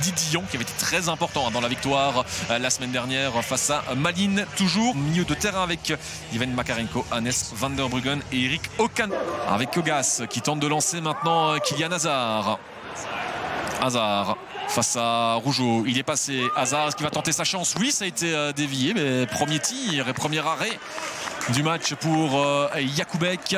Didillon qui avait été très important dans la victoire la semaine dernière face à Malines. Toujours milieu de terrain avec Ivan Makarenko, Hannes van der Bruggen et Eric Okan. Avec Ogas qui tente de lancer maintenant Kylian Hazard. Hazard face à Rougeau, il est passé. Hazard qui va tenter sa chance. Oui, ça a été dévié, mais premier tir et premier arrêt du match pour Jakubek.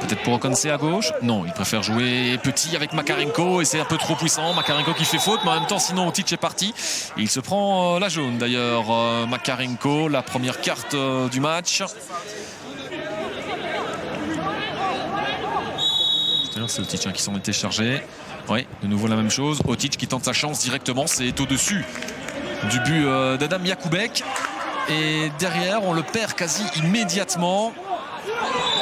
Peut-être pour Okanse à gauche. Non, il préfère jouer petit avec Makarenko et c'est un peu trop puissant. Makarenko qui fait faute, mais en même temps, sinon, Otic est parti. Et il se prend la jaune d'ailleurs. Makarenko, la première carte du match. C'est Otic qui s'en était chargé. Oui, de nouveau la même chose. Otic qui tente sa chance directement. C'est au-dessus du but d'Adam Jakubek. Et derrière, on le perd quasi immédiatement.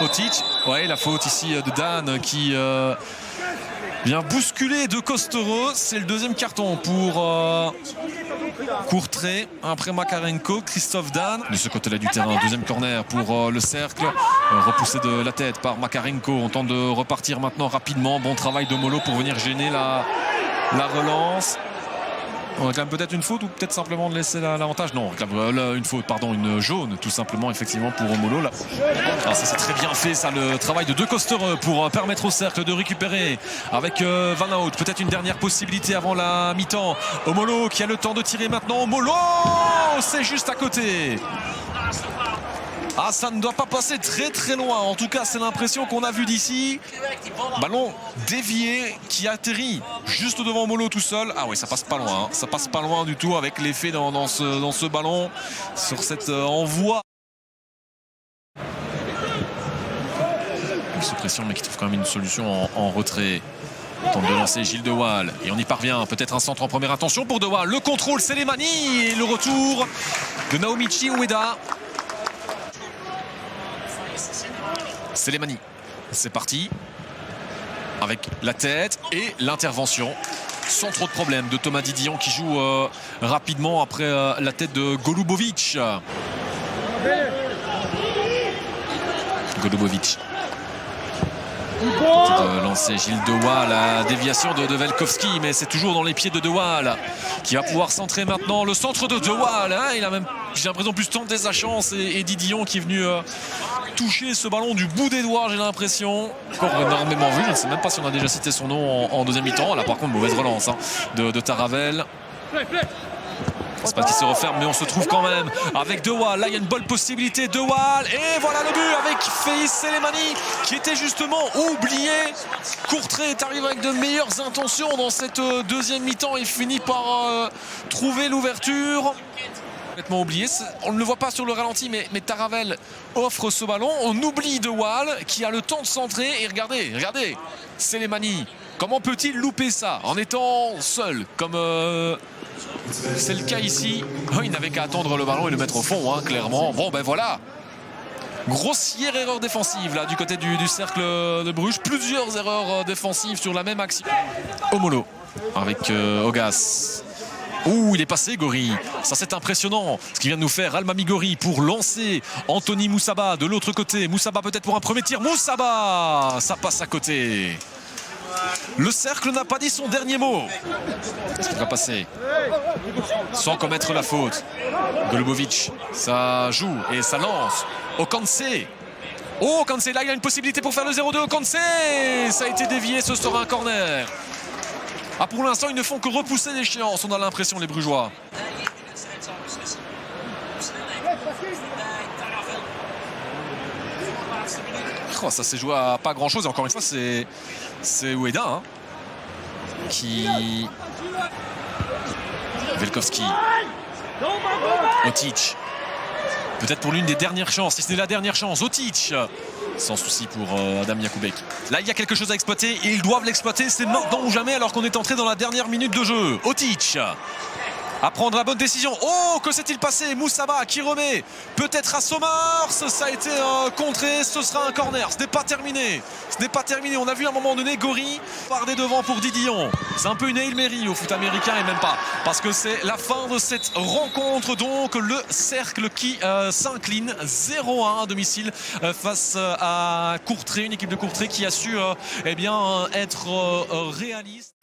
Otic, ouais, la faute ici de Dan qui vient bousculer De Costero. C'est le deuxième carton pour Courtrai. Après Makarenko, Christophe Dan. De ce côté-là du terrain, deuxième corner pour le cercle. Repoussé de la tête par Makarenko. On tente de repartir maintenant rapidement. Bon travail de Molo pour venir gêner la relance. On réclame peut-être une faute ou peut-être simplement de laisser l'avantage. Non, on réclame une faute, pardon, une jaune tout simplement effectivement pour Molo. Là. Alors ça c'est très bien fait ça, le travail de Costero pour permettre au cercle de récupérer avec Van Hout. Peut-être une dernière possibilité avant la mi-temps. Molo qui a le temps de tirer maintenant. Molo, c'est juste à côté. Ah, ça ne doit pas passer très très loin. En tout cas, c'est l'impression qu'on a vue d'ici. Ballon dévié qui atterrit juste devant Molo tout seul. Ah oui, ça passe pas loin. Hein. Ça passe pas loin du tout avec l'effet dans ce ballon. Sur cet envoi. Une suppression, mais qui trouve quand même une solution en retrait. On tente de lancer Gilles De Waal. Et on y parvient. Peut-être un centre en première intention pour De Waal. Le contrôle, Selemani. Et le retour de Naomichi Ueda. Selemani, c'est parti avec la tête et l'intervention sans trop de problèmes de Thomas Didillon qui joue rapidement après la tête de Golubovic. Golubovic. De lancer Gilles De Waal, la déviation de Velkovski, mais c'est toujours dans les pieds de De Waal qui va pouvoir centrer maintenant. Le centre de Waal, hein, il a même, j'ai l'impression, plus tenté sa chance et Didillon qui est venu toucher ce ballon du bout des doigts, j'ai l'impression. Encore énormément vu, je ne sais même pas si on a déjà cité son nom en deuxième mi-temps. Là par contre, mauvaise relance hein, de Taravel. C'est pas qu'il se referme, mais on se trouve quand même avec De Waal. Là, il y a une bonne possibilité. De Waal. Et voilà le but avec Feïs Selemani qui était justement oublié. Courtrai est arrivé avec de meilleures intentions dans cette deuxième mi-temps et finit par trouver l'ouverture. Complètement oublié. On ne le voit pas sur le ralenti, mais Taravel offre ce ballon. On oublie De Waal qui a le temps de centrer. Et regardez, Selemani. Comment peut-il louper ça en étant seul comme c'est le cas ici? Oh, il n'avait qu'à attendre le ballon et le mettre au fond, hein, clairement. Bon, ben voilà. Grossière erreur défensive là du côté du cercle de Bruges. Plusieurs erreurs défensives sur la même action. Molo avec Ogas. Ouh, il est passé Gori. Ça c'est impressionnant ce qu'il vient de nous faire Almami Gori pour lancer Anthony Moussaba de l'autre côté. Moussaba peut-être pour un premier tir. Moussaba, ça passe à côté. Le cercle n'a pas dit son dernier mot. Est-ce qu'il va passer sans commettre la faute? Golubovic, ça joue et ça lance. Okanse. Oh, Okanse, là il a une possibilité pour faire le 0-2. Okanse, ça a été dévié, ce sera un corner. Ah, pour l'instant, ils ne font que repousser l'échéance, on a l'impression, les Brugeois. Oh, ça s'est joué à pas grand-chose. Et encore une fois, c'est Ueda hein, qui... Velkovski. Otic. Peut-être pour l'une des dernières chances, si ce n'est la dernière chance. Otic. Sans souci pour Adam Jakubek. Là, il y a quelque chose à exploiter et ils doivent l'exploiter. C'est maintenant ou jamais alors qu'on est entré dans la dernière minute de jeu. Otic. À prendre la bonne décision. Oh, que s'est-il passé? Moussaba qui remet peut-être à Somars. Ça a été contré. Ce sera un corner. Ce n'est pas terminé. Ce n'est pas terminé. On a vu à un moment donné Gori parler devant pour Didillon. C'est un peu une Hail Mary au foot américain et même pas. Parce que c'est la fin de cette rencontre. Donc le cercle qui s'incline 0-1 à domicile face à Courtrai. Une équipe de Courtrai qui a su eh bien, être réaliste.